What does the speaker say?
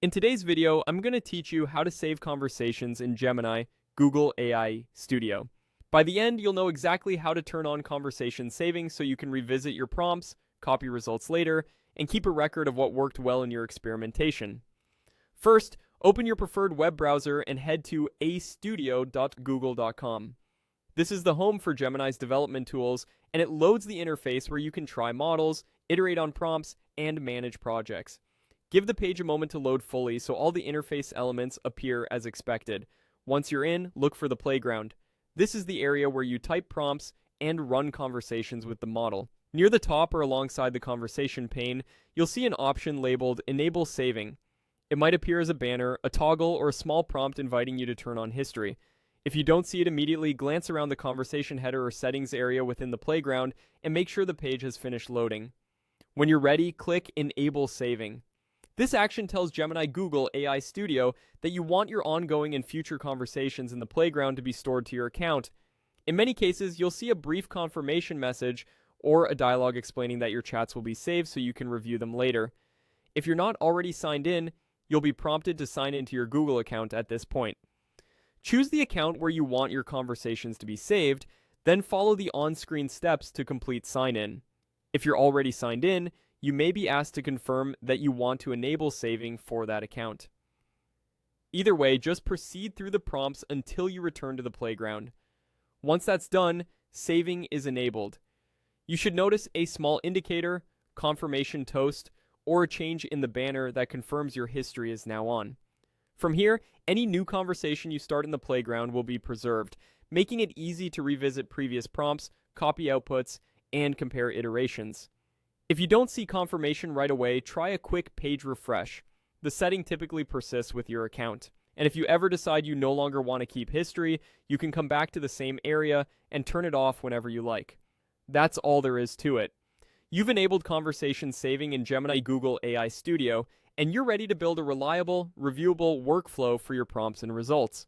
In today's video, I'm going to teach you how to save conversations in Gemini Google AI Studio. By the end, you'll know exactly how to turn on conversation saving so you can revisit your prompts, copy results later, and keep a record of what worked well in your experimentation. First, open your preferred web browser and head to astudio.google.com. This is the home for Gemini's development tools, and it loads the interface where you can try models, iterate on prompts, and manage projects. Give the page a moment to load fully so all the interface elements appear as expected. Once you're in, look for the playground. This is the area where you type prompts and run conversations with the model. Near the top or alongside the conversation pane, you'll see an option labeled Enable Saving. It might appear as a banner, a toggle, or a small prompt inviting you to turn on history. If you don't see it immediately, glance around the conversation header or settings area within the playground and make sure the page has finished loading. When you're ready, click Enable Saving. This action tells Gemini Google AI Studio that you want your ongoing and future conversations in the playground to be stored to your account. In many cases, you'll see a brief confirmation message or a dialog explaining that your chats will be saved so you can review them later. If you're not already signed in, you'll be prompted to sign into your Google account at this point. Choose the account where you want your conversations to be saved, then follow the on-screen steps to complete sign-in. If you're already signed in, you may be asked to confirm that you want to enable saving for that account. Either way, just proceed through the prompts until you return to the playground. Once that's done, saving is enabled. You should notice a small indicator, confirmation toast, or a change in the banner that confirms your history is now on. From here, any new conversation you start in the playground will be preserved, making it easy to revisit previous prompts, copy outputs, and compare iterations. If you don't see confirmation right away, try a quick page refresh. The setting typically persists with your account. And if you ever decide you no longer want to keep history, you can come back to the same area and turn it off whenever you like. That's all there is to it. You've enabled conversation saving in Gemini Google AI Studio, and you're ready to build a reliable, reviewable workflow for your prompts and results.